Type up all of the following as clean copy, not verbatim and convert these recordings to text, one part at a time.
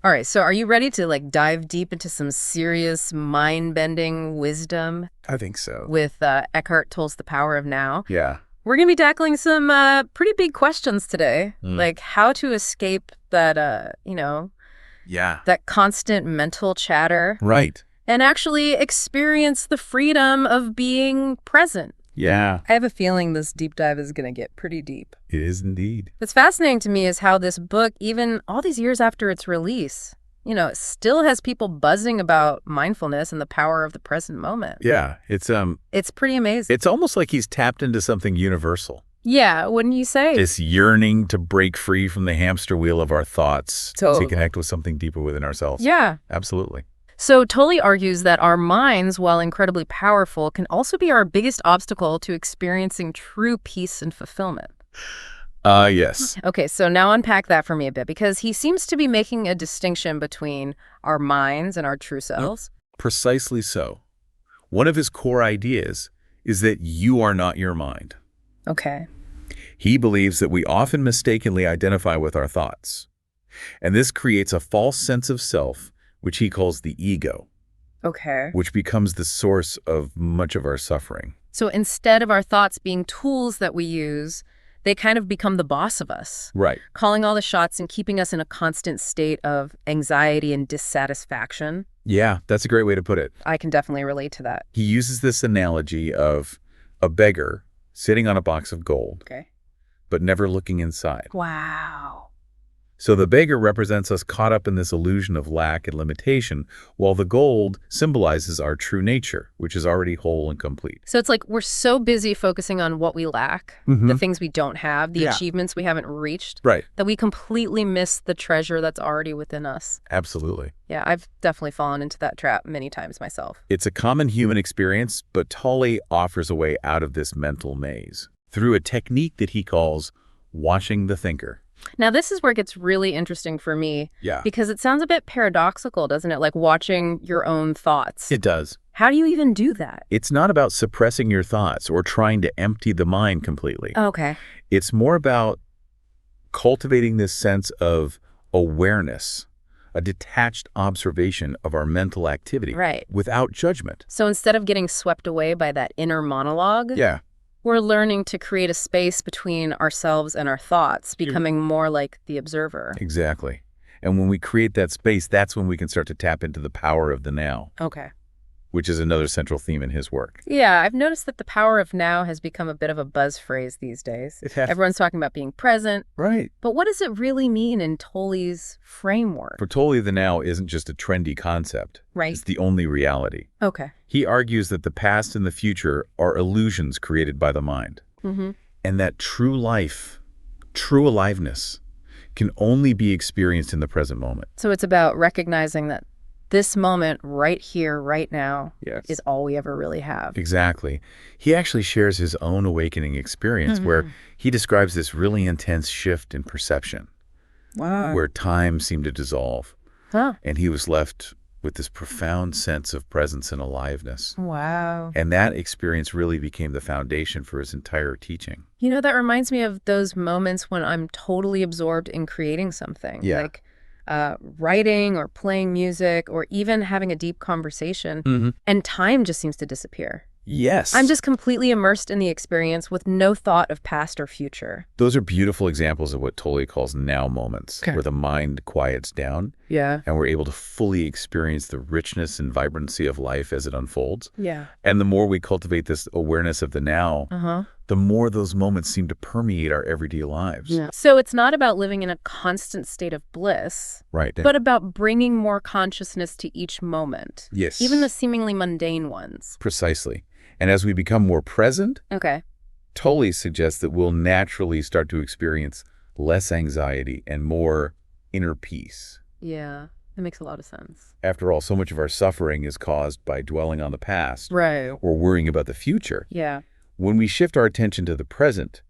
All right, so are you ready to dive deep into some serious mind-bending wisdom I think so. with Eckhart Tolle's The Power of Now? Yeah. We're going to be tackling some pretty big questions today, like how to escape that, that constant mental chatter. Right. And actually experience the freedom of being present. Yeah. I have a feeling this deep dive is going to get pretty deep. It is indeed. What's fascinating to me is how this book, even all these years after its release, it still has people buzzing about mindfulness and the power of the present moment. Yeah. It's pretty amazing. It's almost like he's tapped into something universal. Yeah, wouldn't you say? This yearning to break free from the hamster wheel of our thoughts Totally. to connect with something deeper within ourselves. Yeah. Absolutely. So Tolle argues that our minds, while incredibly powerful, can also be our biggest obstacle to experiencing true peace and fulfillment. Yes. Okay, so now unpack that for me a bit, because he seems to be making a distinction between our minds and our true selves. Precisely so. One of his core ideas is that you are not your mind. Okay. He believes that we often mistakenly identify with our thoughts. And this creates a false sense of self, which he calls the ego. Okay. Which becomes the source of much of our suffering. So instead of our thoughts being tools that we use, they kind of become the boss of us. Right. Calling all the shots and keeping us in a constant state of anxiety and dissatisfaction. Yeah, that's a great way to put it. I can definitely relate to that. He uses this analogy of a beggar sitting on a box of gold, Okay. but never looking inside. Wow. So the beggar represents us caught up in this illusion of lack and limitation, while the gold symbolizes our true nature, which is already whole and complete. So it's like we're so busy focusing on what we lack, the things we don't have, the achievements we haven't reached, Right. that we completely miss the treasure that's already within us. Absolutely. Yeah, I've definitely fallen into that trap many times myself. It's a common human experience, but Tolle offers a way out of this mental maze through a technique that he calls watching the thinker. Now, this is where it gets really interesting for me. Yeah. Because it sounds a bit paradoxical, doesn't it? Like watching your own thoughts. It does. How do you even do that? It's not about suppressing your thoughts or trying to empty the mind completely. Okay. It's more about cultivating this sense of awareness, a detached observation of our mental activity. Right. Without judgment. So instead of getting swept away by that inner monologue, Yeah. we're learning to create a space between ourselves and our thoughts, becoming more like the observer. Exactly. And when we create that space, that's when we can start to tap into the power of the now, Okay. which is another central theme in his work. Yeah, I've noticed that the power of now has become a bit of a buzz phrase these days. It has. Everyone's talking about being present. Right. But what does it really mean in Tolle's framework? For Tolle, the now isn't just a trendy concept. Right. It's the only reality. Okay. He argues that the past and the future are illusions created by the mind. Mm-hmm. And that true life, true aliveness, can only be experienced in the present moment. So it's about recognizing that this moment right here, right now, Yes. is all we ever really have. Exactly. He actually shares his own awakening experience where he describes this really intense shift in perception. Wow. Where time seemed to dissolve. Huh. And he was left with this profound sense of presence and aliveness. Wow. And that experience really became the foundation for his entire teaching. That reminds me of those moments when I'm totally absorbed in creating something. Yeah. Like writing or playing music or even having a deep conversation. And time just seems to disappear. Yes. I'm just completely immersed in the experience with no thought of past or future. Those are beautiful examples of what Tolle calls now moments, Okay. where the mind quiets down Yeah. and we're able to fully experience the richness and vibrancy of life as it unfolds. Yeah. And the more we cultivate this awareness of the now, Uh-huh. the more those moments seem to permeate our everyday lives. Yeah. So it's not about living in a constant state of bliss, Right. but about bringing more consciousness to each moment. Yes. Even the seemingly mundane ones. Precisely. And as we become more present, Okay. Tolle suggests that we'll naturally start to experience less anxiety and more inner peace. Yeah. That makes a lot of sense. After all, so much of our suffering is caused by dwelling on the past Right. or worrying about the future. Yeah. When we shift our attention to the present,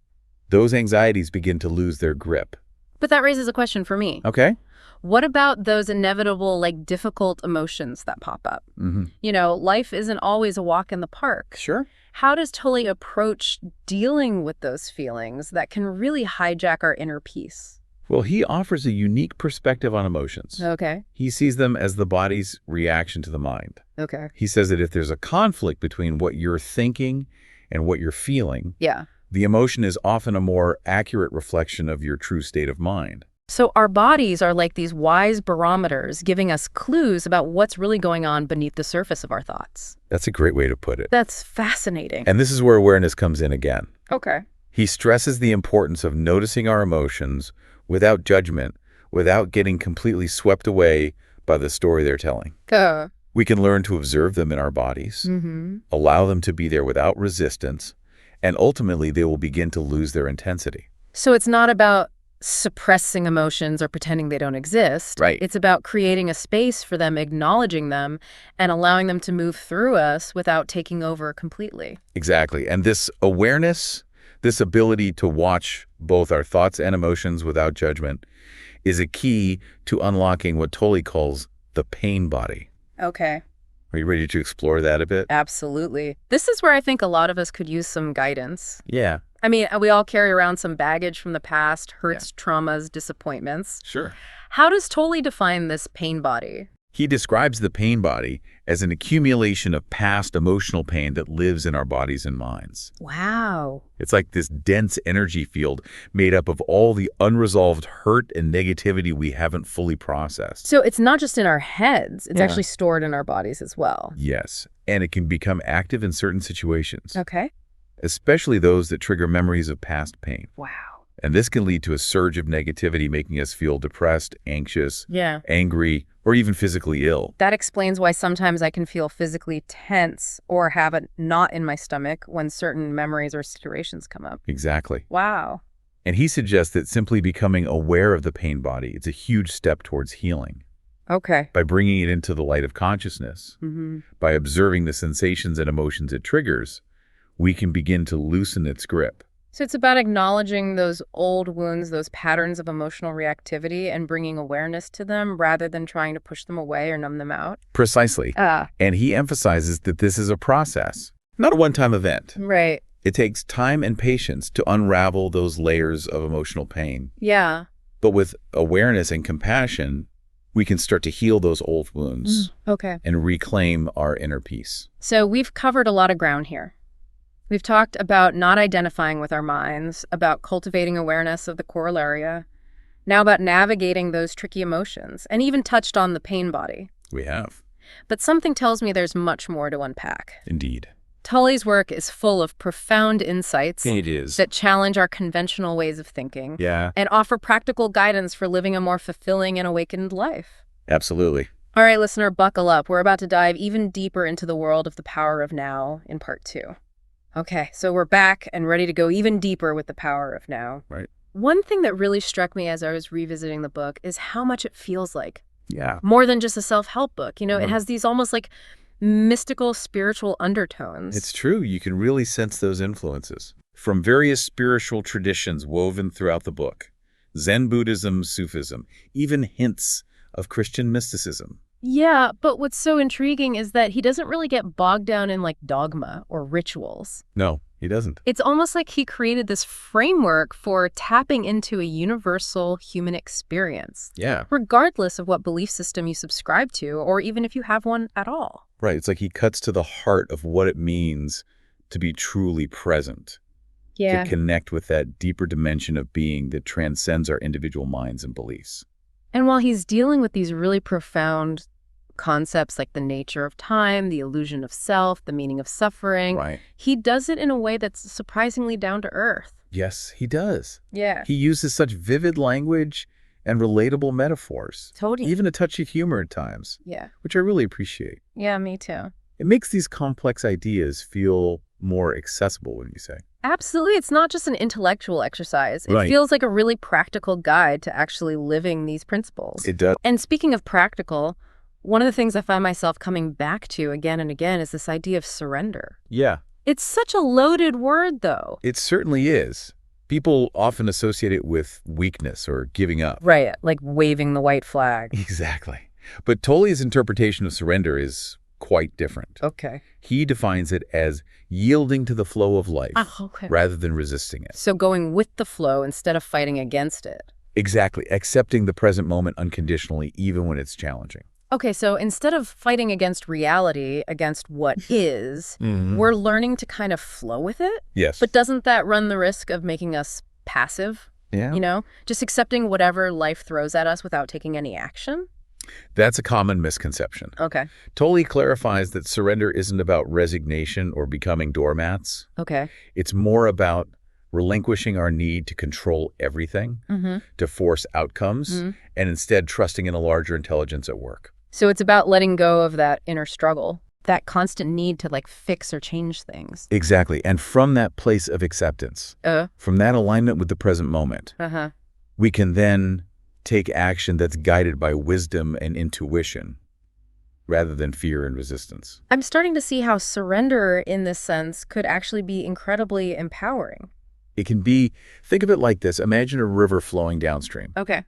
those anxieties begin to lose their grip. But that raises a question for me. Okay? What about those inevitable, difficult emotions that pop up? Life isn't always a walk in the park. Sure. How does Tolle approach dealing with those feelings that can really hijack our inner peace? Well, he offers a unique perspective on emotions. Okay. He sees them as the body's reaction to the mind. Okay. He says that if there's a conflict between what you're thinking and what you're feeling, Yeah. the emotion is often a more accurate reflection of your true state of mind. So our bodies are like these wise barometers giving us clues about what's really going on beneath the surface of our thoughts. That's a great way to put it. That's fascinating. And this is where awareness comes in again. Okay. He stresses the importance of noticing our emotions without judgment, without getting completely swept away by the story they're telling. We can learn to observe them in our bodies, allow them to be there without resistance, and ultimately they will begin to lose their intensity. So it's not about suppressing emotions or pretending they don't exist. Right. It's about creating a space for them, acknowledging them, and allowing them to move through us without taking over completely. Exactly. And this awareness, this ability to watch both our thoughts and emotions without judgment, is a key to unlocking what Tolle calls the pain body. Okay. Are you ready to explore that a bit? Absolutely. This is where I think a lot of us could use some guidance. Yeah. I mean, we all carry around some baggage from the past, hurts, traumas, disappointments. Sure. How does Tolle define this pain body? He describes the pain body as an accumulation of past emotional pain that lives in our bodies and minds. Wow. It's like this dense energy field made up of all the unresolved hurt and negativity we haven't fully processed. So it's not just in our heads, it's Yeah. actually stored in our bodies as well. Yes, and it can become active in certain situations, Okay. especially those that trigger memories of past pain. Wow. And this can lead to a surge of negativity, making us feel depressed, anxious, Yeah. angry, or even physically ill. That explains why sometimes I can feel physically tense or have a knot in my stomach when certain memories or situations come up. Exactly. Wow. And he suggests that simply becoming aware of the pain body is a huge step towards healing. Okay. By bringing it into the light of consciousness, by observing the sensations and emotions it triggers, we can begin to loosen its grip. So it's about acknowledging those old wounds, those patterns of emotional reactivity, and bringing awareness to them rather than trying to push them away or numb them out. Precisely. And he emphasizes that this is a process, not a one-time event. Right. It takes time and patience to unravel those layers of emotional pain. Yeah. But with awareness and compassion, we can start to heal those old wounds Okay. and reclaim our inner peace. So we've covered a lot of ground here. We've talked about not identifying with our minds, about cultivating awareness of the corollaria, now about navigating those tricky emotions, and even touched on the pain body. We have. But something tells me there's much more to unpack. Indeed. Tolle's work is full of profound insights It is. that challenge our conventional ways of thinking Yeah, and offer practical guidance for living a more fulfilling and awakened life. absolutely. All right, listener, buckle up. We're about to dive even deeper into the world of the power of now in part 2. Okay, so we're back and ready to go even deeper with the power of now. Right. One thing that really struck me as I was revisiting the book is how much it feels like Yeah. more than just a self-help book. You know, it Right. has these almost like mystical, spiritual undertones. It's true. You can really sense those influences from various spiritual traditions woven throughout the book. Zen Buddhism, Sufism, even hints of Christian mysticism. Yeah, but what's so intriguing is that he doesn't really get bogged down in like dogma or rituals. No, he doesn't. It's almost like he created this framework for tapping into a universal human experience, Yeah. regardless of what belief system you subscribe to, or even if you have one at all. Right. It's like he cuts to the heart of what it means to be truly present, to connect with that deeper dimension of being that transcends our individual minds and beliefs. And while he's dealing with these really profound concepts like the nature of time, the illusion of self, the meaning of suffering, Right. he does it in a way that's surprisingly down to earth. Yes, he does. Yeah. He uses such vivid language and relatable metaphors, Totally. even a touch of humor at times, Yeah. which I really appreciate. Yeah, me too. It makes these complex ideas feel more accessible, wouldn't you say? Absolutely. It's not just an intellectual exercise. It Right. feels like a really practical guide to actually living these principles. It does. And speaking of practical, one of the things I find myself coming back to again and again is this idea of surrender. Yeah, It's such a loaded word, though. it certainly is. People often associate it with weakness or giving up. Right, like waving the white flag. Exactly. But Tolle's interpretation of surrender is quite different. Okay. He defines it as yielding to the flow of life Okay. rather than resisting it. So going with the flow instead of fighting against it. Exactly. Accepting the present moment unconditionally, even when it's challenging. Okay, so instead of fighting against reality, against what is, we're learning to kind of flow with it? Yes. But doesn't that run the risk of making us passive? Yeah. You know, just accepting whatever life throws at us without taking any action? That's a common misconception. Okay. Tolle clarifies that surrender isn't about resignation or becoming doormats. Okay. It's more about relinquishing our need to control everything, to force outcomes, and instead trusting in a larger intelligence at work. So it's about letting go of that inner struggle, that constant need to like fix or change things. Exactly. And from that place of acceptance, from that alignment with the present moment, we can then take action that's guided by wisdom and intuition rather than fear and resistance. I'm starting to see how surrender in this sense could actually be incredibly empowering. It can be, think of it like this. Imagine a river flowing downstream. Okay.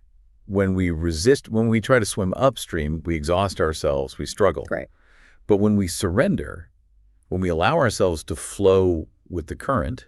When we try to swim upstream, we exhaust ourselves, we struggle. Great. But when we surrender, when we allow ourselves to flow with the current,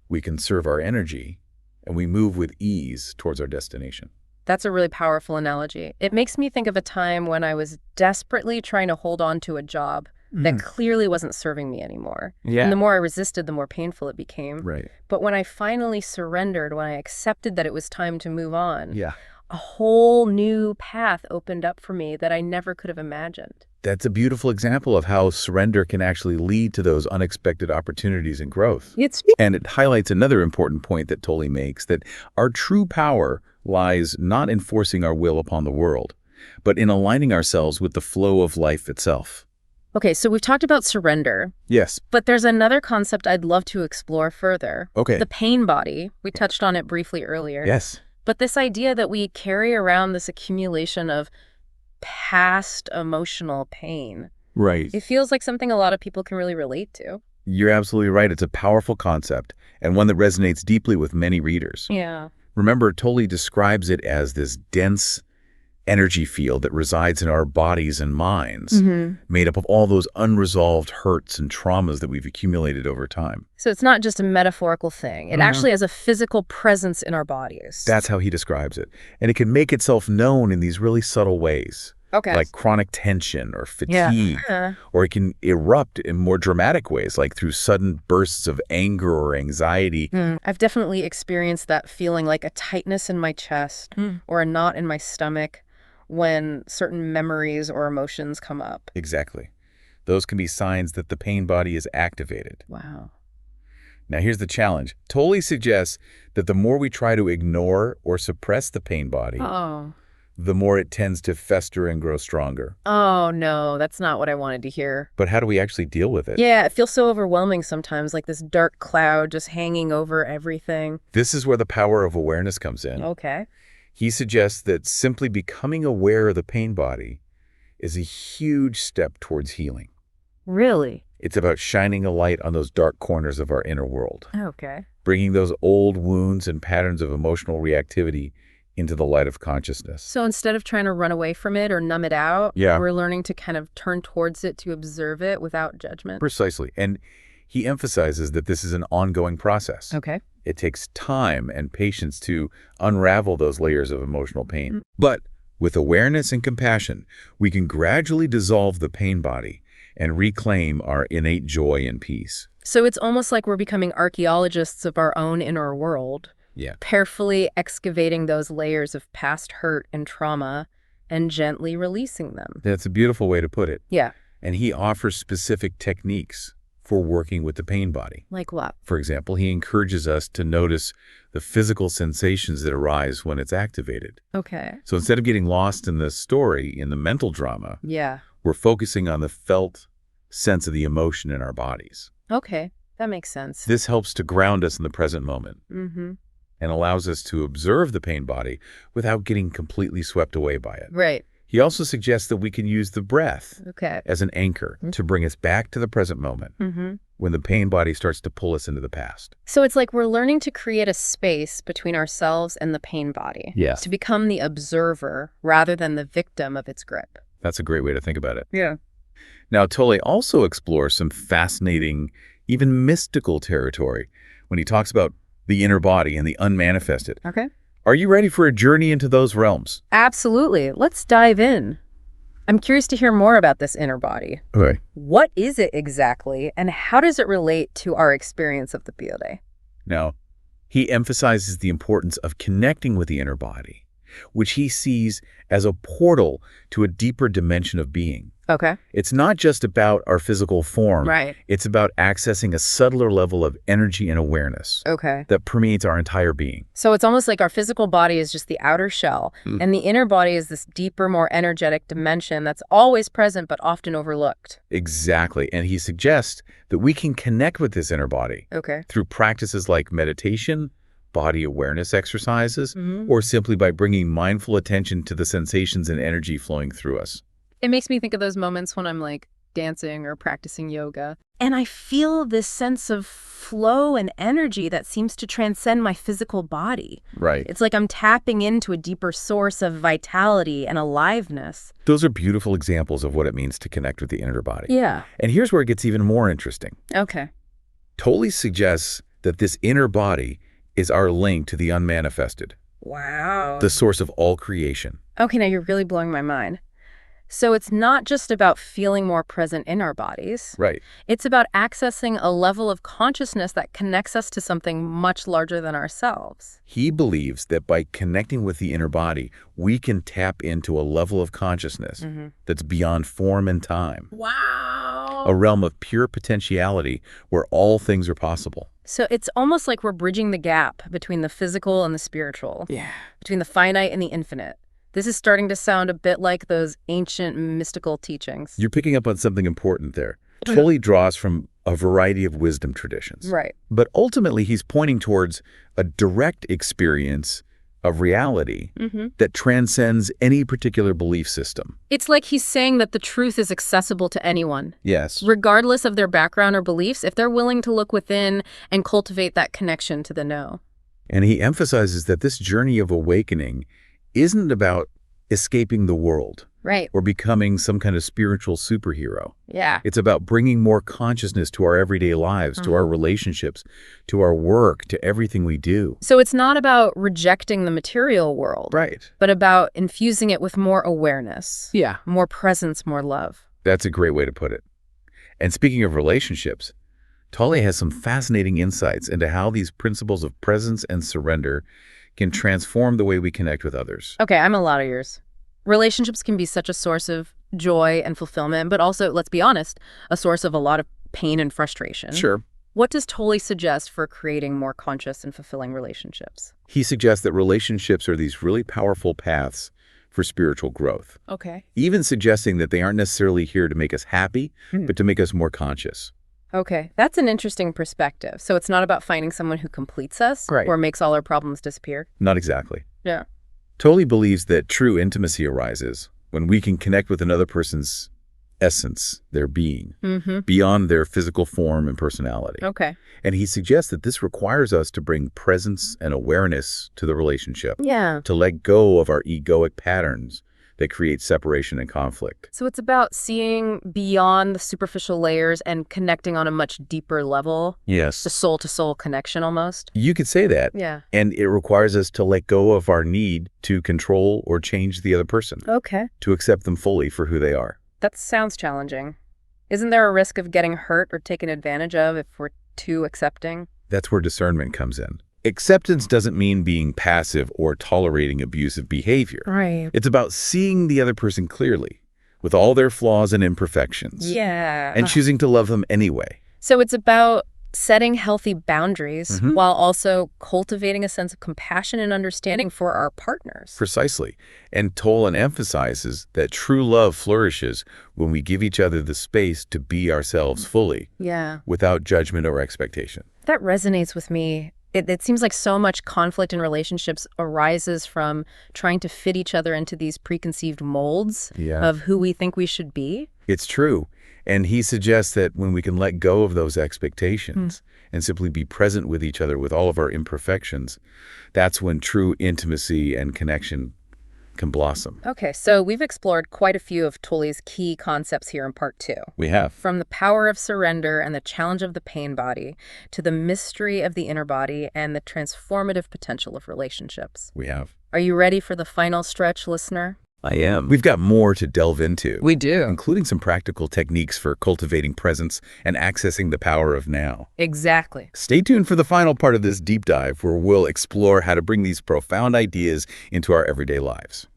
we conserve our energy and we move with ease towards our destination. That's a really powerful analogy. It makes me think of a time when I was desperately trying to hold on to a job that clearly wasn't serving me anymore. Yeah. And the more I resisted, the more painful it became. Right. But when I finally surrendered, when I accepted that it was time to move on, a whole new path opened up for me that I never could have imagined. That's a beautiful example of how surrender can actually lead to those unexpected opportunities and growth. And it highlights another important point that Tolle makes, that our true power lies not in forcing our will upon the world, but in aligning ourselves with the flow of life itself. Okay, so we've talked about surrender. Yes. But there's another concept I'd love to explore further. Okay. The pain body. We touched on it briefly earlier. Yes. But this idea that we carry around this accumulation of past emotional pain. Right. It feels like something a lot of people can really relate to. You're absolutely right. It's a powerful concept and one that resonates deeply with many readers. Yeah. Remember, Tolle describes it as this dense energy field that resides in our bodies and minds, made up of all those unresolved hurts and traumas that we've accumulated over time. So it's not just a metaphorical thing. It actually has a physical presence in our bodies. That's how he describes it. And it can make itself known in these really subtle ways. Okay. Like chronic tension or fatigue. Or it can erupt in more dramatic ways, like through sudden bursts of anger or anxiety. I've definitely experienced that feeling, like a tightness in my chest or a knot in my stomach when certain memories or emotions come up. Exactly. Those can be signs that the pain body is activated. Wow. Now here's the challenge. Tolle suggests that the more we try to ignore or suppress the pain body, the more it tends to fester and grow stronger. Oh, no, that's not what I wanted to hear. But how do we actually deal with it? Yeah, it feels so overwhelming sometimes, like this dark cloud just hanging over everything. This is where the power of awareness comes in. Okay. He suggests that simply becoming aware of the pain body is a huge step towards healing. Really? It's about shining a light on those dark corners of our inner world. Okay. Bringing those old wounds and patterns of emotional reactivity into the light of consciousness. So instead of trying to run away from it or numb it out, we're learning to kind of turn towards it to observe it without judgment. Precisely. And he emphasizes that this is an ongoing process. Okay. It takes time and patience to unravel those layers of emotional pain. But with awareness and compassion, we can gradually dissolve the pain body and reclaim our innate joy and peace. So it's almost like we're becoming archaeologists of our own inner world. Yeah. Carefully excavating those layers of past hurt and trauma and gently releasing them. That's a beautiful way to put it. Yeah. And he offers specific techniques for working with the pain body. Like what? For example, he encourages us to notice the physical sensations that arise when it's activated. Okay. So instead of getting lost in the story, in the mental drama, we're focusing on the felt sense of the emotion in our bodies. Okay, that makes sense. This helps to ground us in the present moment and allows us to observe the pain body without getting completely swept away by it. Right. He also suggests that we can use the breath as an anchor to bring us back to the present moment when the pain body starts to pull us into the past. So it's like we're learning to create a space between ourselves and the pain body. Yes. To become the observer rather than the victim of its grip. That's a great way to think about it. Yeah. Now, Tolle also explores some fascinating, even mystical territory when he talks about the inner body and the unmanifested. Okay. Are you ready for a journey into those realms? Absolutely. Let's dive in. I'm curious to hear more about this inner body. Okay. What is it exactly, and how does it relate to our experience of the Bilingual? Now, he emphasizes the importance of connecting with the inner body, which he sees as a portal to a deeper dimension of being. Okay. It's not just about our physical form. Right. It's about accessing a subtler level of energy and awareness that permeates our entire being. So it's almost like our physical body is just the outer shell, and the inner body is this deeper, more energetic dimension that's always present but often overlooked. Exactly. And he suggests that we can connect with this inner body through practices like meditation, body awareness exercises, or simply by bringing mindful attention to the sensations and energy flowing through us. It makes me think of those moments when I'm like dancing or practicing yoga, and I feel this sense of flow and energy that seems to transcend my physical body. Right. It's like I'm tapping into a deeper source of vitality and aliveness. Those are beautiful examples of what it means to connect with the inner body. Yeah. And here's where it gets even more interesting. Okay. Tolle suggests that this inner body is our link to the unmanifested. Wow. The source of all creation. Okay, now you're really blowing my mind. So it's not just about feeling more present in our bodies. Right. It's about accessing a level of consciousness that connects us to something much larger than ourselves. He believes that by connecting with the inner body, we can tap into a level of consciousness that's beyond form and time. Wow. A realm of pure potentiality where all things are possible. So it's almost like we're bridging the gap between the physical and the spiritual. Yeah. Between the finite and the infinite. This is starting to sound a bit like those ancient mystical teachings. You're picking up on something important there. Tolle draws from a variety of wisdom traditions. Right. But ultimately, he's pointing towards a direct experience of reality that transcends any particular belief system. It's like he's saying that the truth is accessible to anyone. Yes. Regardless of their background or beliefs, if they're willing to look within and cultivate that connection to the know. And he emphasizes that this journey of awakening isn't about escaping the world. Right. Or becoming some kind of spiritual superhero. Yeah. It's about bringing more consciousness to our everyday lives, to our relationships, to our work, to everything we do. So it's not about rejecting the material world. Right. But about infusing it with more awareness. Yeah. More presence, more love. That's a great way to put it. And speaking of relationships, Tolle has some fascinating insights into how these principles of presence and surrender can transform the way we connect with others. Okay, I'm a lot of yours. Relationships can be such a source of joy and fulfillment, but also, let's be honest, a source of a lot of pain and frustration. Sure. What does Tolle suggest for creating more conscious and fulfilling relationships? He suggests that relationships are these really powerful paths for spiritual growth. Okay. Even suggesting that they aren't necessarily here to make us happy, but to make us more conscious. Okay, that's an interesting perspective. So it's not about finding someone who completes us or makes all our problems disappear? Not exactly. Yeah. Tolle believes that true intimacy arises when we can connect with another person's essence, their being, beyond their physical form and personality. Okay. And he suggests that this requires us to bring presence and awareness to the relationship. Yeah. To let go of our egoic patterns that create separation and conflict. So it's about seeing beyond the superficial layers and connecting on a much deeper level. Yes. The soul-to-soul connection almost. You could say that. Yeah. And it requires us to let go of our need to control or change the other person. Okay. To accept them fully for who they are. That sounds challenging. Isn't there a risk of getting hurt or taken advantage of if we're too accepting? That's where discernment comes in. Acceptance doesn't mean being passive or tolerating abusive behavior. Right. It's about seeing the other person clearly, with all their flaws and imperfections. Yeah. And choosing to love them anyway. So it's about setting healthy boundaries while also cultivating a sense of compassion and understanding for our partners. Precisely. And Tolle emphasizes that true love flourishes when we give each other the space to be ourselves fully. Yeah. Without judgment or expectation. That resonates with me. It seems like so much conflict in relationships arises from trying to fit each other into these preconceived molds of who we think we should be. It's true. And he suggests that when we can let go of those expectations and simply be present with each other with all of our imperfections, that's when true intimacy and connection can blossom. Okay, so we've explored quite a few of Tolle's key concepts here in part 2. We have. From the power of surrender and the challenge of the pain body to the mystery of the inner body and the transformative potential of relationships. We have. Are you ready for the final stretch, listener? I am. We've got more to delve into. We do. Including some practical techniques for cultivating presence and accessing the power of now. Exactly. Stay tuned for the final part of this deep dive where we'll explore how to bring these profound ideas into our everyday lives.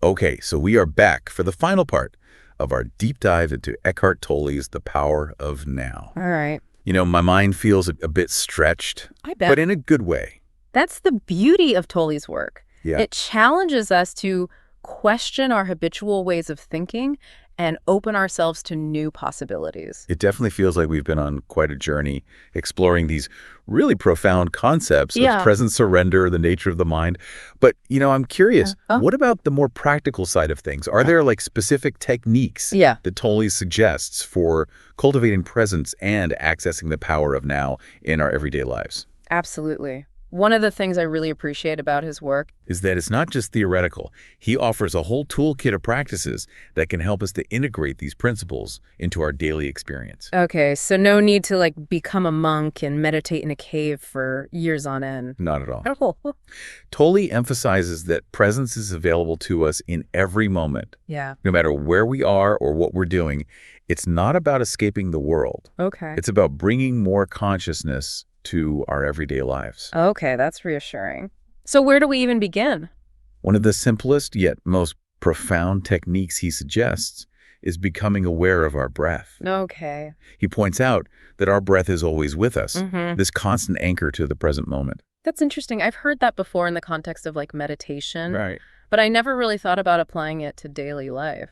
Okay, so we are back for the final part of our deep dive into Eckhart Tolle's The Power of Now. All right. You know, my mind feels a bit stretched, I bet. but in a good way. That's the beauty of Tolle's work. Yeah. It challenges us to question our habitual ways of thinking and open ourselves to new possibilities. It definitely feels like we've been on quite a journey exploring these really profound concepts of present surrender, the nature of the mind. But, you know, I'm curious, what about the more practical side of things? Are there like specific techniques that Tolle suggests for cultivating presence and accessing the power of now in our everyday lives? Absolutely. One of the things I really appreciate about his work is that it's not just theoretical. He offers a whole toolkit of practices that can help us to integrate these principles into our daily experience. Okay, so no need to like become a monk and meditate in a cave for years on end. Not at all. Tolle emphasizes that presence is available to us in every moment. Yeah. No matter where we are or what we're doing, it's not about escaping the world. Okay. It's about bringing more consciousness to our everyday lives. Okay, that's reassuring. So where do we even begin? One of the simplest yet most profound techniques he suggests is becoming aware of our breath. Okay. He points out that our breath is always with us, this constant anchor to the present moment. That's interesting. I've heard that before in the context of like meditation, Right. but I never really thought about applying it to daily life.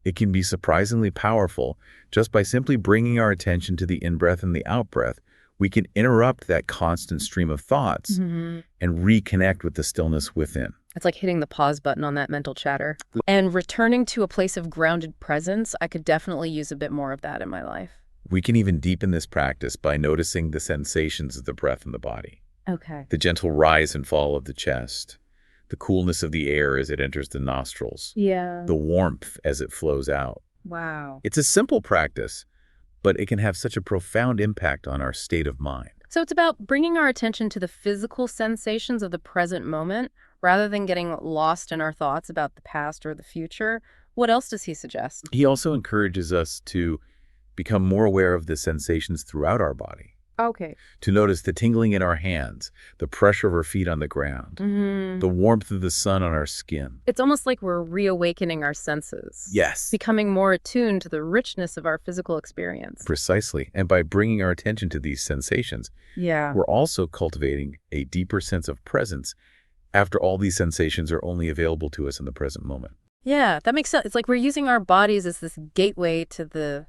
It can be surprisingly powerful just by simply bringing our attention to the in-breath and the out-breath. We can interrupt that constant stream of thoughts and reconnect with the stillness within. It's like hitting the pause button on that mental chatter. And returning to a place of grounded presence, I could definitely use a bit more of that in my life. We can even deepen this practice by noticing the sensations of the breath in the body. Okay. The gentle rise and fall of the chest, the coolness of the air as it enters the nostrils, Yeah. the warmth as it flows out. Wow. It's a simple practice, but it can have such a profound impact on our state of mind. So it's about bringing our attention to the physical sensations of the present moment rather than getting lost in our thoughts about the past or the future. What else does he suggest? He also encourages us to become more aware of the sensations throughout our body. Okay. To notice the tingling in our hands, the pressure of our feet on the ground, the warmth of the sun on our skin. It's almost like we're reawakening our senses. Yes. Becoming more attuned to the richness of our physical experience. Precisely. And by bringing our attention to these sensations, we're also cultivating a deeper sense of presence after all these sensations are only available to us in the present moment. Yeah, that makes sense. It's like we're using our bodies as this gateway to the...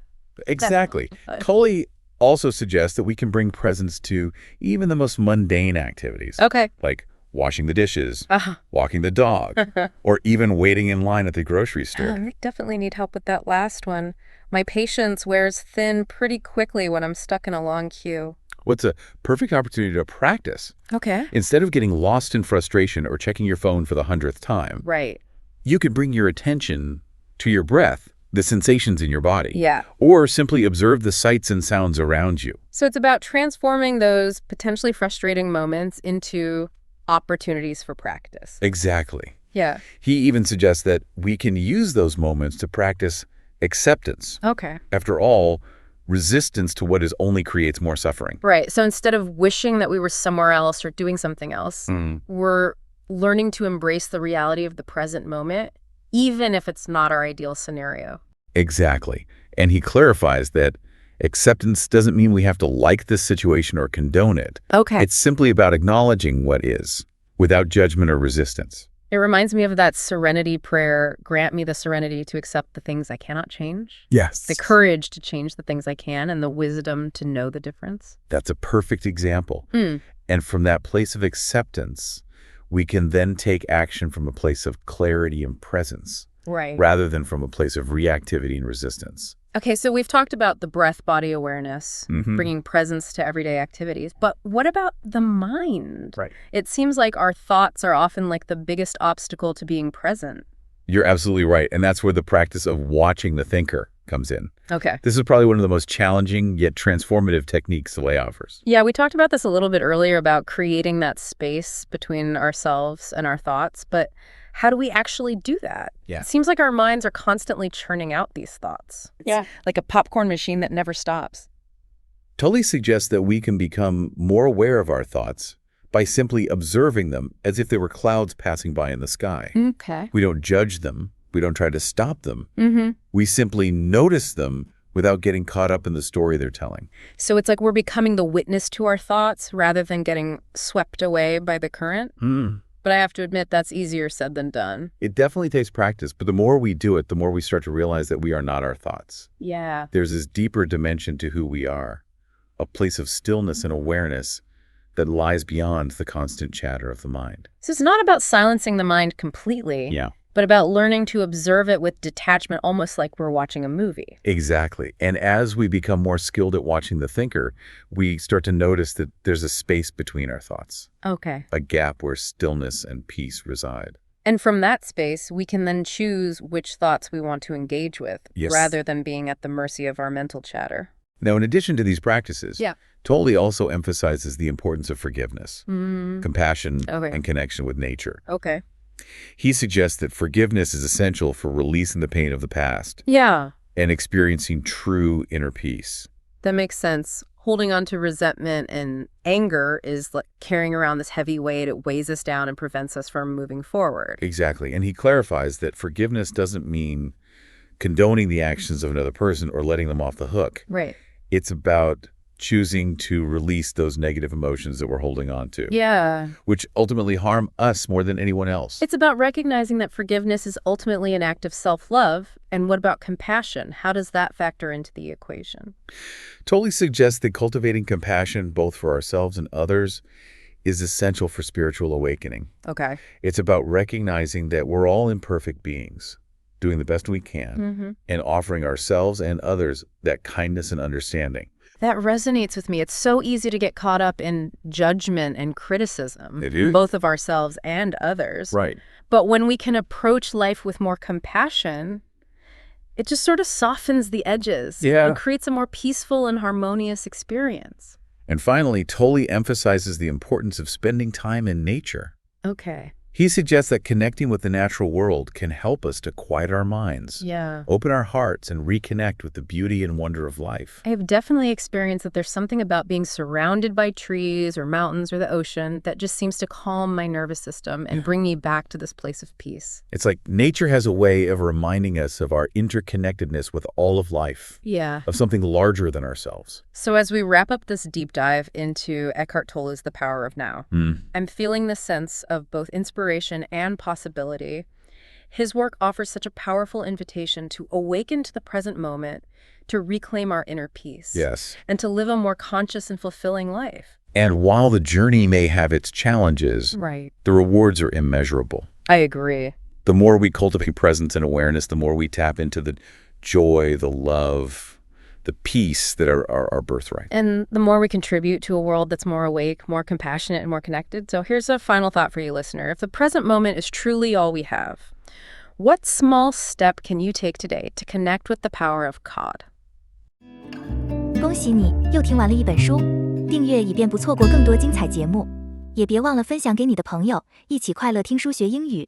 Exactly. Tolle also suggests that we can bring presence to even the most mundane activities. Okay. Like washing the dishes, walking the dog, or even waiting in line at the grocery store. I definitely need help with that last one. My patience wears thin pretty quickly when I'm stuck in a long queue. What's a perfect opportunity to practice? Okay. Instead of getting lost in frustration or checking your phone for the 100th time, Right. you can bring your attention to your breath, the sensations in your body. Yeah. Or simply observe the sights and sounds around you. So it's about transforming those potentially frustrating moments into opportunities for practice. Exactly. Yeah. He even suggests that we can use those moments to practice acceptance. Okay. After all, resistance to what is only creates more suffering. Right. So instead of wishing that we were somewhere else or doing something else, we're learning to embrace the reality of the present moment, even if it's not our ideal scenario. Exactly. And he clarifies that acceptance doesn't mean we have to like this situation or condone it. Okay. It's simply about acknowledging what is, without judgment or resistance. It reminds me of that serenity prayer, grant me the serenity to accept the things I cannot change. Yes. The courage to change the things I can and the wisdom to know the difference. That's a perfect example. And from that place of acceptance, we can then take action from a place of clarity and presence, Right. rather than from a place of reactivity and resistance. Okay, so we've talked about the breath, body awareness, bringing presence to everyday activities. But what about the mind? Right. It seems like our thoughts are often like the biggest obstacle to being present. You're absolutely right. And that's where the practice of watching the thinker comes in. Okay. This is probably one of the most challenging yet transformative techniques the way offers. Yeah, we talked about this a little bit earlier about creating that space between ourselves and our thoughts. But how do we actually do that? Yeah. It seems like our minds are constantly churning out these thoughts. It's like a popcorn machine that never stops. Tolle suggests that we can become more aware of our thoughts by simply observing them as if they were clouds passing by in the sky. Okay. We don't judge them. We don't try to stop them. We simply notice them without getting caught up in the story they're telling. So it's like we're becoming the witness to our thoughts rather than getting swept away by the current? But I have to admit that's easier said than done. It definitely takes practice, but the more we do it, the more we start to realize that we are not our thoughts. Yeah. There's this deeper dimension to who we are, a place of stillness and awareness that lies beyond the constant chatter of the mind. So it's not about silencing the mind completely, but about learning to observe it with detachment, almost like we're watching a movie. Exactly. And as we become more skilled at watching the thinker, we start to notice that there's a space between our thoughts. Okay. A gap where stillness and peace reside. And from that space, we can then choose which thoughts we want to engage with, rather than being at the mercy of our mental chatter. Now, in addition to these practices, Tolle also emphasizes the importance of forgiveness, compassion, and connection with nature. Okay. He suggests that forgiveness is essential for releasing the pain of the past. Yeah. And experiencing true inner peace. That makes sense. Holding on to resentment and anger is like carrying around this heavy weight. It weighs us down and prevents us from moving forward. Exactly. And he clarifies that forgiveness doesn't mean condoning the actions of another person or letting them off the hook. Right. It's about choosing to release those negative emotions that we're holding on to. Yeah. Which ultimately harm us more than anyone else. It's about recognizing that forgiveness is ultimately an act of self-love. And what about compassion? How does that factor into the equation? Tolle suggests that cultivating compassion both for ourselves and others is essential for spiritual awakening. Okay. It's about recognizing that we're all imperfect beings, doing the best we can, and offering ourselves and others that kindness and understanding. That resonates with me. It's so easy to get caught up in judgment and criticism, It is. both of ourselves and others. Right. But when we can approach life with more compassion, it just sort of softens the edges and creates a more peaceful and harmonious experience. And finally, Tolle emphasizes the importance of spending time in nature. Okay. He suggests that connecting with the natural world can help us to quiet our minds, open our hearts, and reconnect with the beauty and wonder of life. I have definitely experienced that there's something about being surrounded by trees or mountains or the ocean that just seems to calm my nervous system and bring me back to this place of peace. It's like nature has a way of reminding us of our interconnectedness with all of life, of something larger than ourselves. So as we wrap up this deep dive into Eckhart Tolle's The Power of Now, I'm feeling the sense of both inspiration and possibility. His work offers such a powerful invitation to awaken to the present moment, to reclaim our inner peace, and to live a more conscious and fulfilling life. And while the journey may have its challenges, the rewards are immeasurable. I agree. The more we cultivate presence and awareness, the more we tap into the joy, the love, the peace that are our birthright. And the more we contribute to a world that's more awake, more compassionate, and more connected. So here's a final thought for you, listener. If the present moment is truly all we have, what small step can you take today to connect with the power of God? 恭喜你又听完了一本书，订阅以便不错过更多精彩节目，也别忘了分享给你的朋友，一起快乐听书学英语。